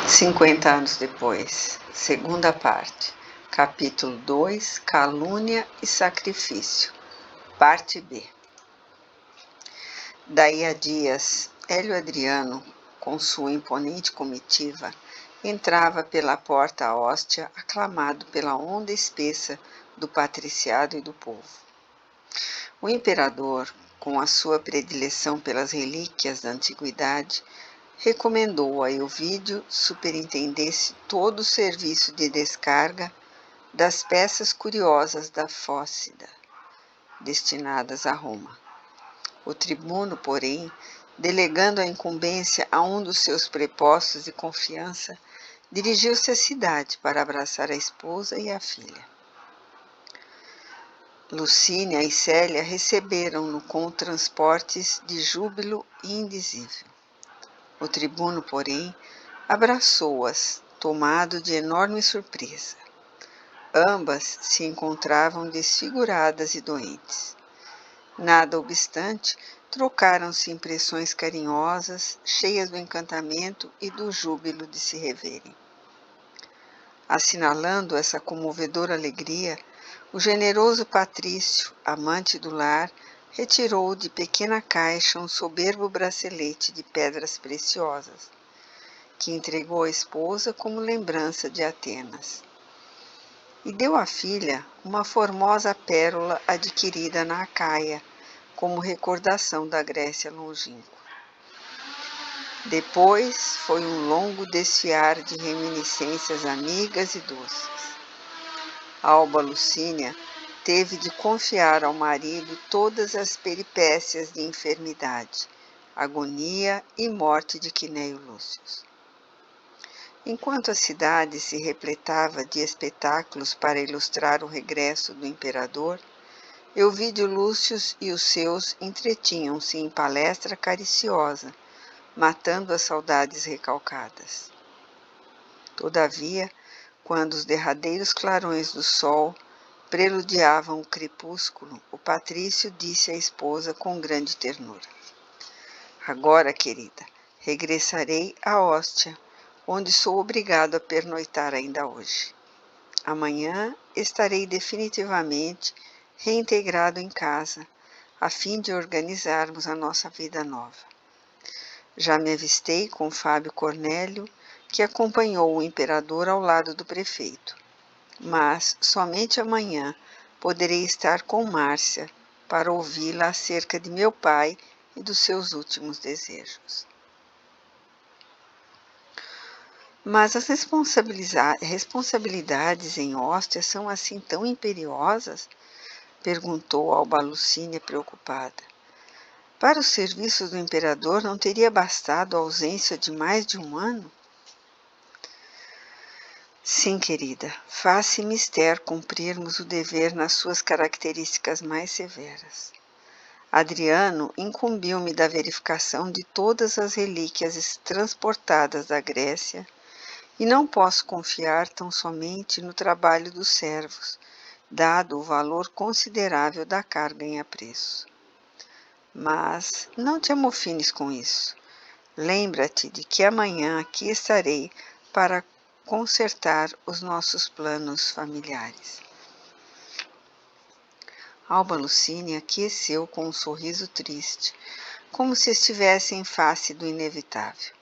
50 anos depois, segunda parte, capítulo 2, Calúnia e Sacrifício, parte B. Daí a dias, Hélio Adriano, com sua imponente comitiva, entrava pela porta hóstia, aclamado pela onda espessa do patriciado e do povo. O imperador, com a sua predileção pelas relíquias da antiguidade, recomendou a Elvídio superintendesse todo o serviço de descarga das peças curiosas da Fócida, destinadas a Roma. O tribuno, porém, delegando a incumbência a um dos seus prepostos de confiança, dirigiu-se à cidade para abraçar a esposa e a filha. Lucínia e Célia receberam-no com transportes de júbilo indizível. O tribuno, porém, abraçou-as, tomado de enorme surpresa. Ambas se encontravam desfiguradas e doentes. Nada obstante, trocaram-se impressões carinhosas, cheias do encantamento e do júbilo de se reverem. Assinalando essa comovedora alegria, o generoso patrício, amante do lar, retirou de pequena caixa um soberbo bracelete de pedras preciosas, que entregou à esposa como lembrança de Atenas. E deu à filha uma formosa pérola adquirida na Acaia, como recordação da Grécia longínqua. Depois foi um longo desfiar de reminiscências amigas e doces. Alba Lucínia teve de confiar ao marido todas as peripécias de enfermidade, agonia e morte de Quinéio Lúcio. Enquanto a cidade se repletava de espetáculos para ilustrar o regresso do imperador, Elvídio Lúcio e os seus entretinham-se em palestra cariciosa, matando as saudades recalcadas. Todavia, quando os derradeiros clarões do sol preludiavam o crepúsculo, o patrício disse à esposa com grande ternura: "Agora, querida, regressarei à hóstia, onde sou obrigado a pernoitar ainda hoje. Amanhã estarei definitivamente reintegrado em casa, a fim de organizarmos a nossa vida nova. Já me avistei com Fábio Cornélio, que acompanhou o imperador ao lado do prefeito, mas somente amanhã poderei estar com Márcia para ouvi-la acerca de meu pai e dos seus últimos desejos." "Mas as responsabilidades em Hóstia são assim tão imperiosas?" perguntou Alba Lucínia preocupada. "Para os serviços do imperador não teria bastado a ausência de mais de um ano?" "Sim, querida, faz-se mister cumprirmos o dever nas suas características mais severas. Adriano incumbiu-me da verificação de todas as relíquias transportadas da Grécia e não posso confiar tão somente no trabalho dos servos, dado o valor considerável da carga em apreço. Mas não te amofines com isso. Lembra-te de que amanhã aqui estarei para consertar os nossos planos familiares." Alba Lucínia aqueceu com um sorriso triste, como se estivesse em face do inevitável.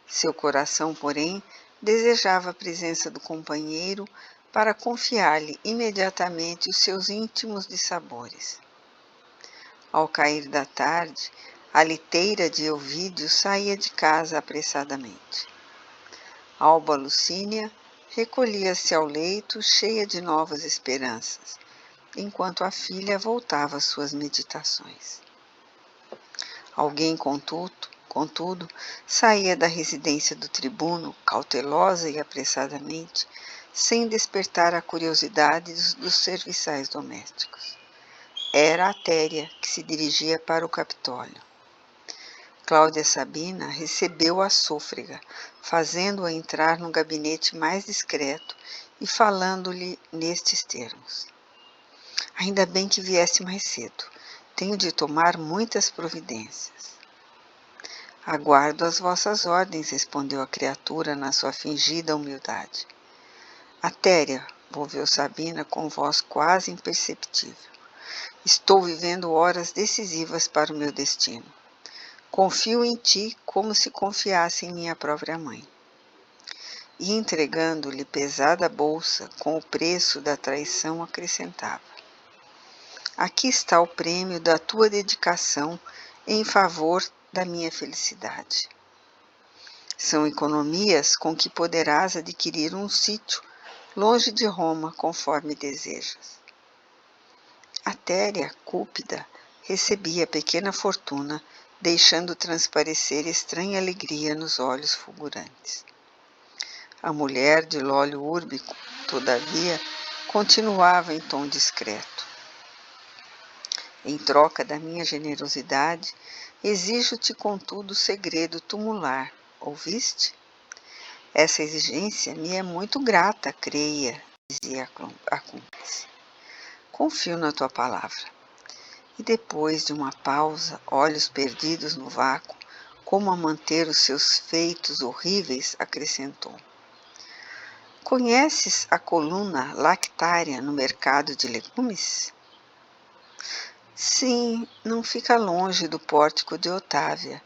Seu coração, porém, desejava a presença do companheiro para confiar-lhe imediatamente os seus íntimos dissabores. Ao cair da tarde, a liteira de Elvídio saía de casa apressadamente. Alba Lucínia recolhia-se ao leito cheia de novas esperanças, enquanto a filha voltava às suas meditações. Alguém, contudo, saía da residência do tribuno, cautelosa e apressadamente, sem despertar a curiosidade dos serviçais domésticos. Era Atéria, que se dirigia para o Capitólio. Cláudia Sabina recebeu a sôfrega, fazendo-a entrar no gabinete mais discreto e falando-lhe nestes termos: "Ainda bem que viesse mais cedo. Tenho de tomar muitas providências." Aguardo as vossas ordens, respondeu a criatura na sua fingida humildade. Atéria, volveu Sabina com voz quase imperceptível. Estou vivendo horas decisivas para o meu destino. Confio em ti como se confiasse em minha própria mãe. E entregando-lhe pesada bolsa com o preço da traição, acrescentava: aqui está o prêmio da tua dedicação em favor da minha felicidade. São economias com que poderás adquirir um sítio longe de Roma, conforme desejas. Atéria, cúpida, recebia a pequena fortuna, deixando transparecer estranha alegria nos olhos fulgurantes. A mulher de Lólio Úrbico, todavia, continuava em tom discreto. Em troca da minha generosidade, exijo-te, contudo, o segredo tumular. Ouviste? Essa exigência me é muito grata, creia, dizia a cúmplice. Confio na tua palavra. E depois de uma pausa, olhos perdidos no vácuo, como a manter os seus feitos horríveis, acrescentou: conheces a coluna lactária no mercado de legumes? Sim, não fica longe do pórtico de Otávia.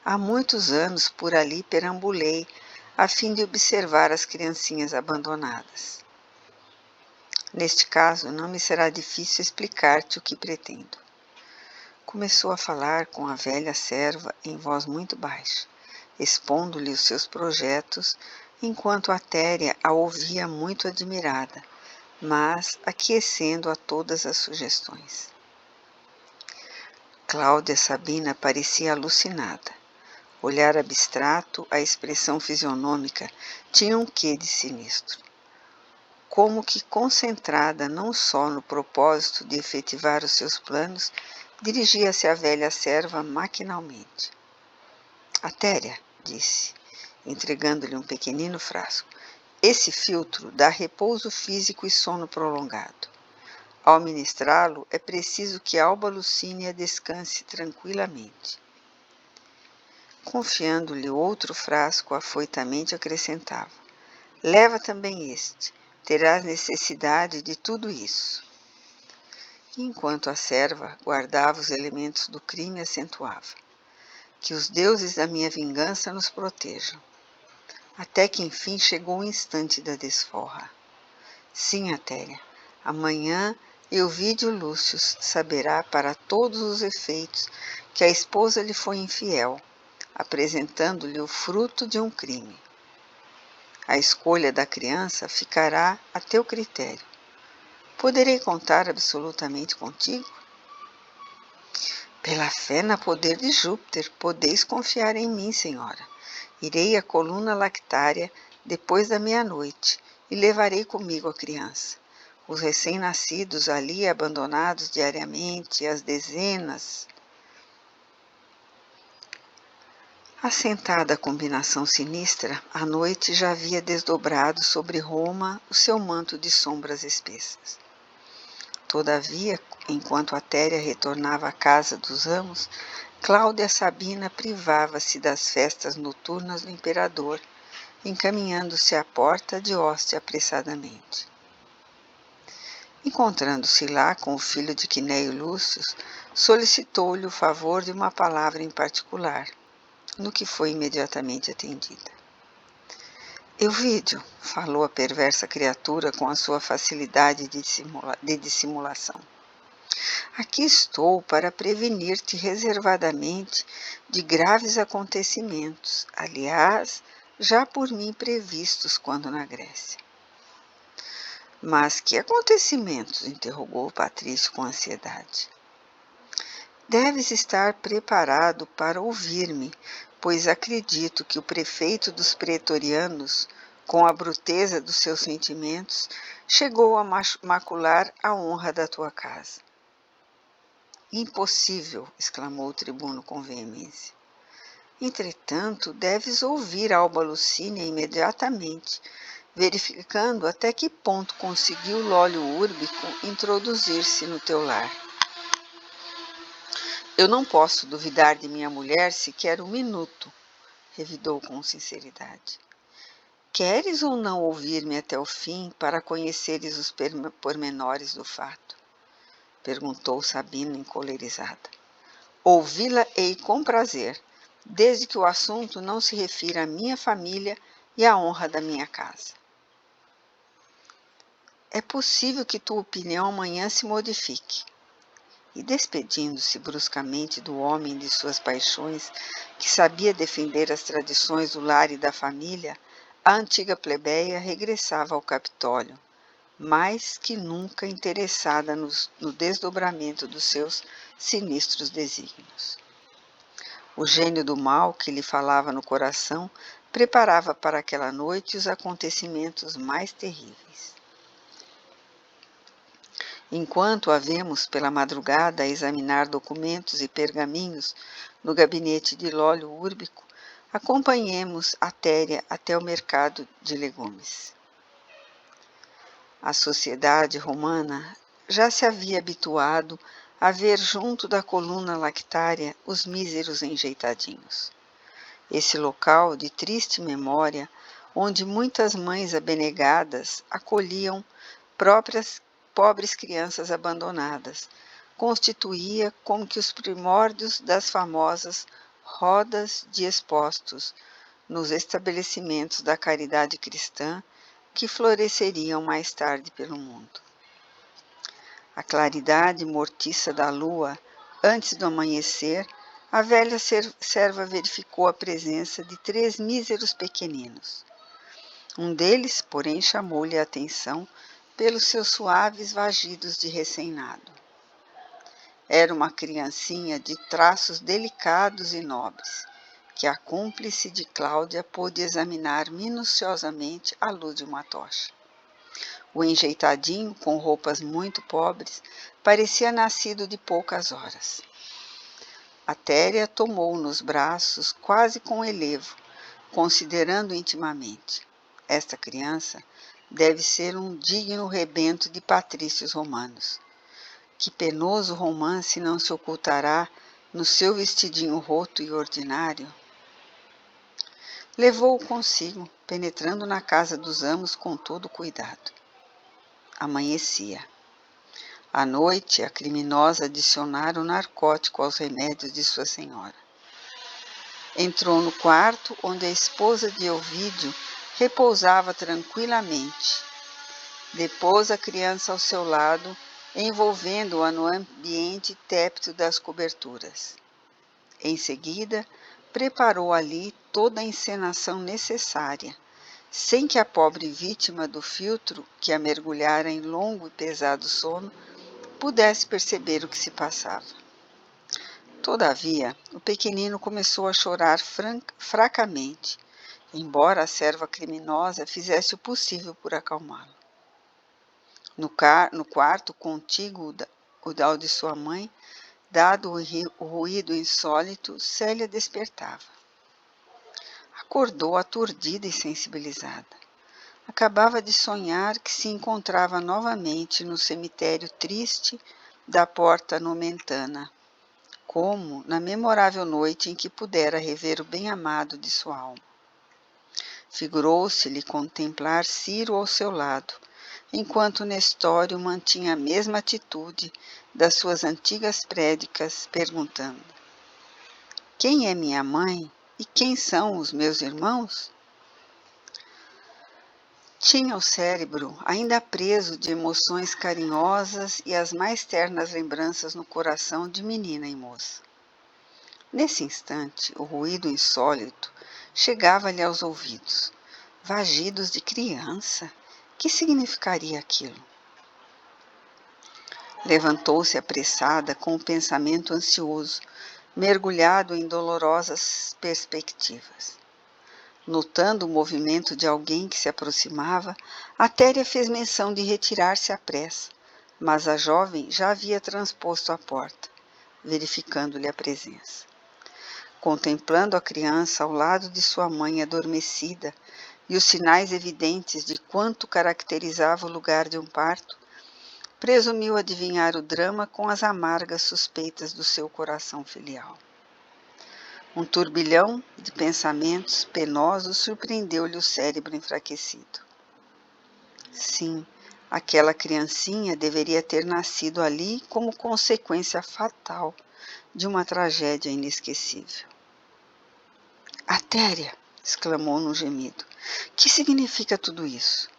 Há muitos anos por ali perambulei, a fim de observar as criancinhas abandonadas. Neste caso, não me será difícil explicar-te o que pretendo. Começou a falar com a velha serva em voz muito baixa, expondo-lhe os seus projetos, enquanto Atéria a ouvia muito admirada, mas aquecendo a todas as sugestões. Cláudia Sabina parecia alucinada. Olhar abstrato, a expressão fisionômica tinha um quê de sinistro. Como que concentrada não só no propósito de efetivar os seus planos, dirigia-se à velha serva maquinalmente. Atéria, disse, entregando-lhe um pequenino frasco, esse filtro dá repouso físico e sono prolongado. Ao ministrá-lo, é preciso que Alba Lucínia descanse tranquilamente. Confiando-lhe outro frasco, afoitamente acrescentava: leva também este. Terás necessidade de tudo isso. Enquanto a serva guardava os elementos do crime, acentuava: que os deuses da minha vingança nos protejam. Até que enfim chegou o instante da desforra. Sim, Atéria, amanhã Euvídio Lúcio saberá para todos os efeitos que a esposa lhe foi infiel, apresentando-lhe o fruto de um crime. A escolha da criança ficará a teu critério. Poderei contar absolutamente contigo? Pela fé no poder de Júpiter, podeis confiar em mim, senhora. Irei à coluna lactária depois da meia-noite e levarei comigo a criança. Os recém-nascidos ali abandonados diariamente, as dezenas. Assentada a combinação sinistra, a noite já havia desdobrado sobre Roma o seu manto de sombras espessas. Todavia, enquanto Atéria retornava à casa dos amos, Cláudia Sabina privava-se das festas noturnas do imperador, encaminhando-se à porta de Ostia apressadamente. Encontrando-se lá com o filho de Quinéio Lúcio, solicitou-lhe o favor de uma palavra em particular, no que foi imediatamente atendida. Euvídio, falou a perversa criatura com a sua facilidade de dissimulação. Aqui estou para prevenir-te reservadamente de graves acontecimentos, aliás, já por mim previstos quando na Grécia. Mas que acontecimentos? Interrogou o patrício com ansiedade. Deves estar preparado para ouvir-me, pois acredito que o prefeito dos pretorianos, com a bruteza dos seus sentimentos, chegou a macular a honra da tua casa. Impossível, exclamou o tribuno com veemência. Entretanto, deves ouvir Alba Lucínia imediatamente, verificando até que ponto conseguiu Lólio Úrbico introduzir-se no teu lar. Eu não posso duvidar de minha mulher sequer um minuto, revidou com sinceridade. Queres ou não ouvir-me até o fim para conheceres os pormenores do fato? Perguntou Sabina encolerizada. Ouvi-la-ei com prazer, desde que o assunto não se refira à minha família e à honra da minha casa. É possível que tua opinião amanhã se modifique. E despedindo-se bruscamente do homem de suas paixões, que sabia defender as tradições do lar e da família, a antiga plebeia regressava ao Capitólio, mais que nunca interessada no desdobramento dos seus sinistros desígnios. O gênio do mal que lhe falava no coração preparava para aquela noite os acontecimentos mais terríveis. Enquanto a vemos pela madrugada a examinar documentos e pergaminhos no gabinete de Lólio Úrbico, acompanhemos a Téria até o mercado de legumes. A sociedade romana já se havia habituado a ver junto da coluna lactária os míseros enjeitadinhos. Esse local de triste memória, onde muitas mães abnegadas acolhiam pobres crianças abandonadas, constituía como que os primórdios das famosas rodas de expostos nos estabelecimentos da caridade cristã que floresceriam mais tarde pelo mundo. A claridade mortiça da lua, antes do amanhecer, a velha serva verificou a presença de 3 míseros pequeninos. Um deles, porém, chamou-lhe a atenção pelos seus suaves vagidos de recém-nado. Era uma criancinha de traços delicados e nobres, que a cúmplice de Cláudia pôde examinar minuciosamente à luz de uma tocha. O enjeitadinho, com roupas muito pobres, parecia nascido de poucas horas. A Téria tomou-o nos braços quase com elevo, considerando intimamente: esta criança deve ser um digno rebento de patrícios romanos. Que penoso romance não se ocultará no seu vestidinho roto e ordinário? Levou-o consigo, penetrando na casa dos amos com todo cuidado. Amanhecia. À noite, a criminosa adicionara o narcótico aos remédios de sua senhora. Entrou no quarto onde a esposa de Ovídio repousava tranquilamente. Depôs a criança ao seu lado, envolvendo-a no ambiente tépido das coberturas. Em seguida, preparou ali toda a encenação necessária, sem que a pobre vítima do filtro, que a mergulhara em longo e pesado sono, pudesse perceber o que se passava. Todavia, o pequenino começou a chorar fracamente, embora a serva criminosa fizesse o possível por acalmá-lo. No quarto contíguo ao de sua mãe, dado o ruído insólito, Célia despertava. Acordou aturdida e sensibilizada. Acabava de sonhar que se encontrava novamente no cemitério triste da Porta Nomentana, como na memorável noite em que pudera rever o bem-amado de sua alma. Figurou-se-lhe contemplar Ciro ao seu lado, enquanto Nestório mantinha a mesma atitude das suas antigas prédicas, perguntando: quem é minha mãe e quem são os meus irmãos? Tinha o cérebro ainda preso de emoções carinhosas e as mais ternas lembranças no coração de menina e moça. Nesse instante, o ruído insólito chegava-lhe aos ouvidos. Vagidos de criança? Que significaria aquilo? Levantou-se apressada com o pensamento ansioso, mergulhado em dolorosas perspectivas. Notando o movimento de alguém que se aproximava, a Téria fez menção de retirar-se à pressa, mas a jovem já havia transposto a porta, verificando-lhe a presença. Contemplando a criança ao lado de sua mãe adormecida e os sinais evidentes de quanto caracterizava o lugar de um parto, presumiu adivinhar o drama com as amargas suspeitas do seu coração filial. Um turbilhão de pensamentos penosos surpreendeu-lhe o cérebro enfraquecido. Sim, aquela criancinha deveria ter nascido ali como consequência fatal de uma tragédia inesquecível. Atéria! Exclamou num gemido. Que significa tudo isso?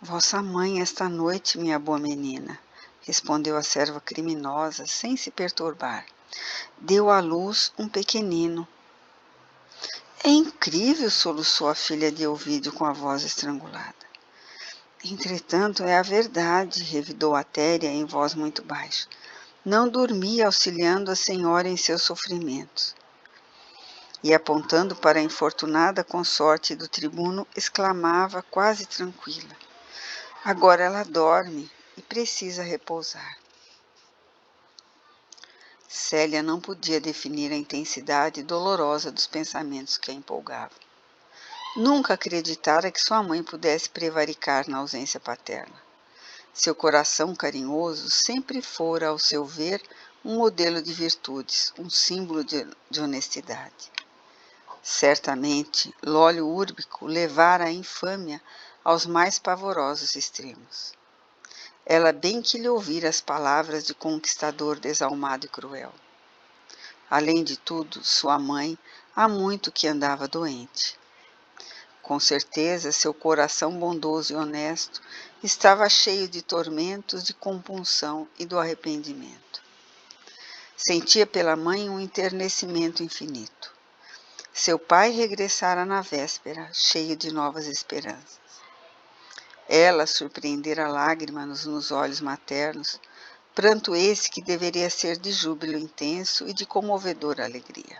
Vossa mãe esta noite, minha boa menina, respondeu a serva criminosa, sem se perturbar. Deu à luz um pequenino. É incrível, soluçou a filha de Ovídio com a voz estrangulada. Entretanto, é a verdade, revidou Atéria em voz muito baixa. Não dormia auxiliando a senhora em seus sofrimentos. E apontando para a infortunada consorte do tribuno, exclamava quase tranquila. Agora ela dorme e precisa repousar. Célia não podia definir a intensidade dolorosa dos pensamentos que a empolgavam. Nunca acreditara que sua mãe pudesse prevaricar na ausência paterna. Seu coração carinhoso sempre fora, ao seu ver, um modelo de virtudes, um símbolo de honestidade. Certamente, l'óleo úrbico levara a infâmia aos mais pavorosos extremos. Ela bem que lhe ouvira as palavras de conquistador desalmado e cruel. Além de tudo, sua mãe há muito que andava doente. Com certeza, seu coração bondoso e honesto estava cheio de tormentos de compunção e do arrependimento. Sentia pela mãe um enternecimento infinito. Seu pai regressara na véspera, cheio de novas esperanças. Ela surpreendera lágrimas nos olhos maternos, pranto esse que deveria ser de júbilo intenso e de comovedora alegria.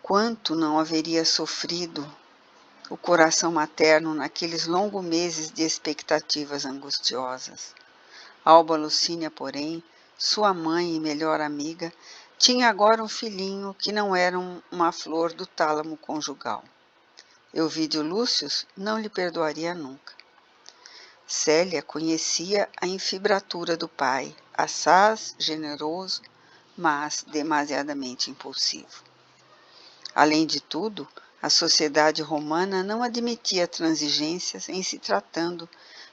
Quanto não haveria sofrido o coração materno naqueles longos meses de expectativas angustiosas. Alba Lucínia, porém, sua mãe e melhor amiga, tinha agora um filhinho que não era uma flor do tálamo conjugal. Euvídio Lúcius não lhe perdoaria nunca. Célia conhecia a infibratura do pai, assaz, generoso, mas demasiadamente impulsivo. Além de tudo, a sociedade romana não admitia transigências em se tratando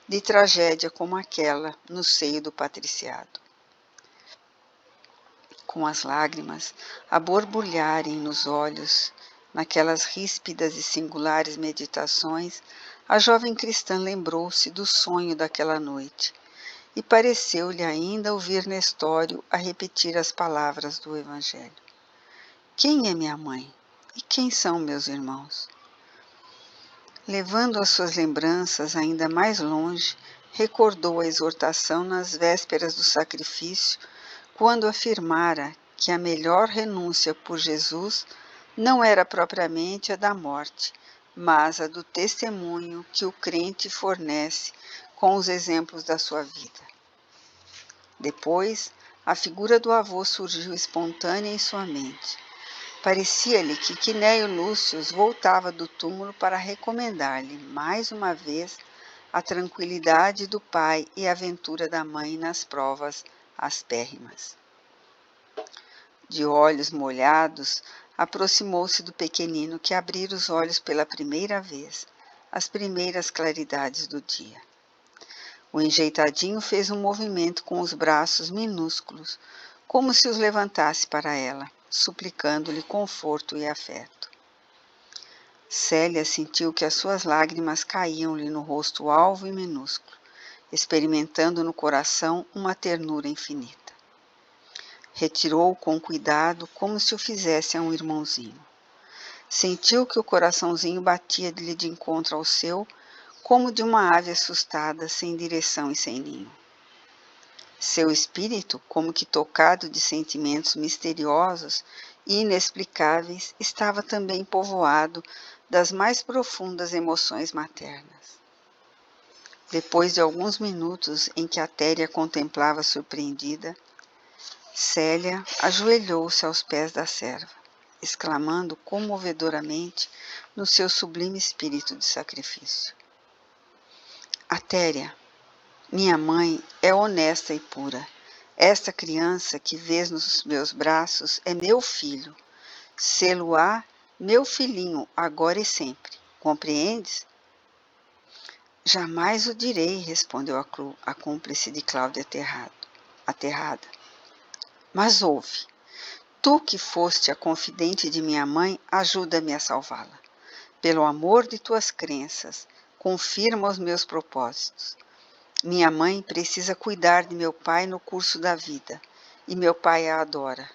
de tragédia como aquela no seio do patriciado. Com as lágrimas a borbulharem nos olhos, naquelas ríspidas e singulares meditações, a jovem cristã lembrou-se do sonho daquela noite e pareceu-lhe ainda ouvir Nestório a repetir as palavras do Evangelho. Quem é minha mãe? E quem são meus irmãos? Levando as suas lembranças ainda mais longe, recordou a exortação nas vésperas do sacrifício, quando afirmara que a melhor renúncia por Jesus não era propriamente a da morte, mas a do testemunho que o crente fornece com os exemplos da sua vida. Depois, a figura do avô surgiu espontânea em sua mente. Parecia-lhe que Quinéio Lúcius voltava do túmulo para recomendar-lhe, mais uma vez, a tranquilidade do pai e a ventura da mãe nas provas aspérrimas. De olhos molhados, aproximou-se do pequenino que abrira os olhos pela primeira vez, as primeiras claridades do dia. O enjeitadinho fez um movimento com os braços minúsculos, como se os levantasse para ela, suplicando-lhe conforto e afeto. Célia sentiu que as suas lágrimas caíam-lhe no rosto alvo e minúsculo, experimentando no coração uma ternura infinita. Retirou-o com cuidado, como se o fizesse a um irmãozinho. Sentiu que o coraçãozinho batia-lhe de encontro ao seu, como de uma ave assustada, sem direção e sem ninho. Seu espírito, como que tocado de sentimentos misteriosos e inexplicáveis, estava também povoado das mais profundas emoções maternas. Depois de alguns minutos em que Atéria contemplava surpreendida, Célia ajoelhou-se aos pés da serva, exclamando comovedoramente no seu sublime espírito de sacrifício. Atéria, Minha mãe é honesta e pura. Esta criança que vês nos meus braços é meu filho. Sê-lo-á meu filhinho, agora e sempre. Compreendes? Jamais o direi, respondeu a cúmplice de Cláudia aterrada. Mas ouve, tu que foste a confidente de minha mãe, ajuda-me a salvá-la. Pelo amor de tuas crenças, confirma os meus propósitos. Minha mãe precisa cuidar de meu pai no curso da vida, e meu pai a adora.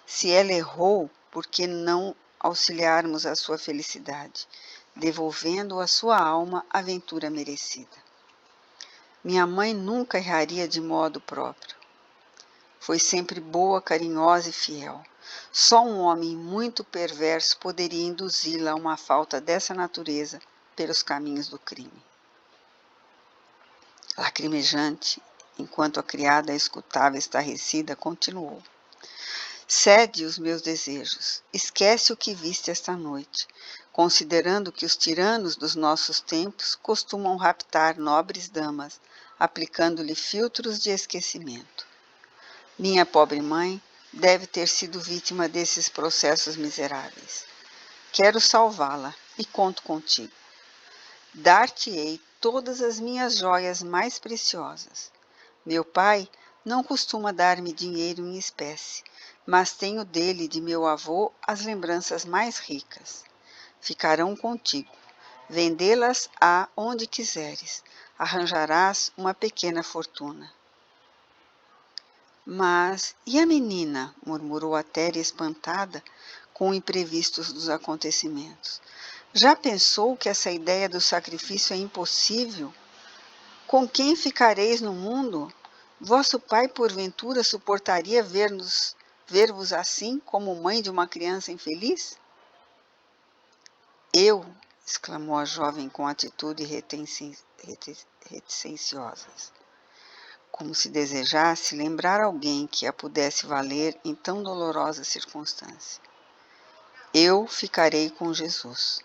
Se ela errou, por que não auxiliarmos a sua felicidade, devolvendo à sua alma a ventura merecida? Minha mãe nunca erraria de modo próprio. Foi sempre boa, carinhosa e fiel. Só um homem muito perverso poderia induzi-la a uma falta dessa natureza pelos caminhos do crime. Lacrimejante, enquanto a criada a escutava estarrecida, continuou. Cede os meus desejos, esquece o que viste esta noite, considerando que os tiranos dos nossos tempos costumam raptar nobres damas, aplicando-lhe filtros de esquecimento. Minha pobre mãe deve ter sido vítima desses processos miseráveis. Quero salvá-la e conto contigo. Dar-te-ei todas as minhas joias mais preciosas. Meu pai não costuma dar-me dinheiro em espécie, mas tenho dele e de meu avô as lembranças mais ricas. Ficarão contigo. Vendê-las-á onde quiseres. Arranjarás uma pequena fortuna. Mas, e a menina? Murmurou Atéria espantada com o imprevisto dos acontecimentos. Já pensou que essa ideia do sacrifício é impossível? Com quem ficareis no mundo? Vosso pai, porventura, suportaria ver-vos assim, como mãe de uma criança infeliz? Eu, exclamou a jovem com atitude reticência, como se desejasse lembrar alguém que a pudesse valer em tão dolorosa circunstância. Eu ficarei com Jesus.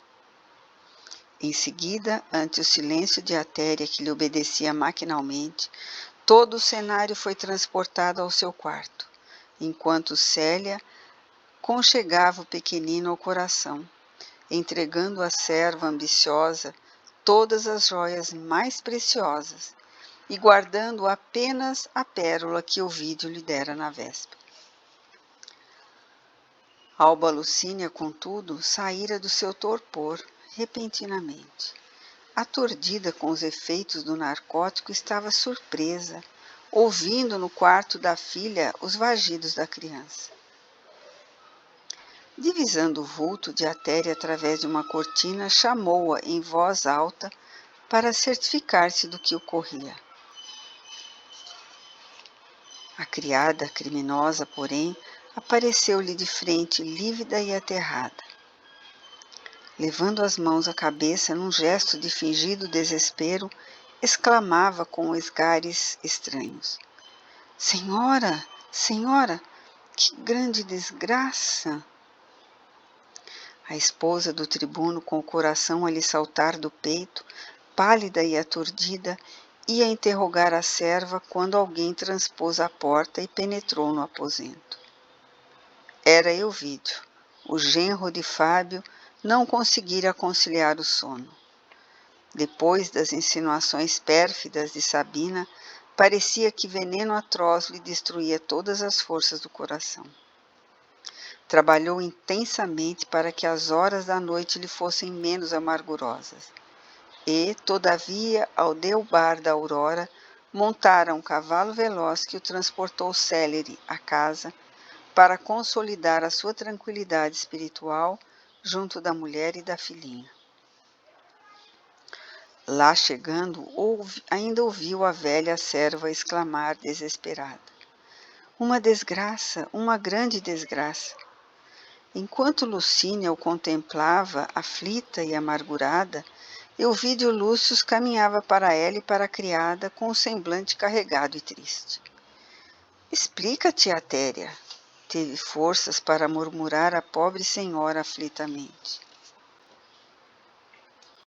Em seguida, ante o silêncio de Atéria, que lhe obedecia maquinalmente, todo o cenário foi transportado ao seu quarto, enquanto Célia conchegava o pequenino ao coração, entregando à serva ambiciosa todas as joias mais preciosas e guardando apenas a pérola que Ovídio lhe dera na véspera. Alba Lucínia, contudo, saíra do seu torpor repentinamente. Atordida com os efeitos do narcótico, estava surpresa, ouvindo no quarto da filha os vagidos da criança. Divisando o vulto de Atéria através de uma cortina, chamou-a em voz alta para certificar-se do que ocorria. A criada criminosa, porém, apareceu-lhe de frente, lívida e aterrada. Levando as mãos à cabeça num gesto de fingido desespero, exclamava com esgares estranhos: Senhora, senhora, que grande desgraça! A esposa do tribuno, com o coração a lhe saltar do peito, pálida e aturdida, ia interrogar a serva quando alguém transpôs a porta e penetrou no aposento. Era Elvídio, o genro de Fábio, não conseguira conciliar o sono. Depois das insinuações pérfidas de Sabina, parecia que veneno atroz lhe destruía todas as forças do coração. Trabalhou intensamente para que as horas da noite lhe fossem menos amargurosas. E, todavia, ao delbar da aurora, montara um cavalo veloz que o transportou célere à casa para consolidar a sua tranquilidade espiritual junto da mulher e da filhinha. Lá chegando, ainda ouviu a velha serva exclamar desesperada: Uma desgraça, uma grande desgraça! Enquanto Lucínia o contemplava, aflita e amargurada, Elvídio Lúcio caminhava para ela e para a criada com o semblante carregado e triste. Explica-te, Atéria, teve forças para murmurar a pobre senhora aflitamente.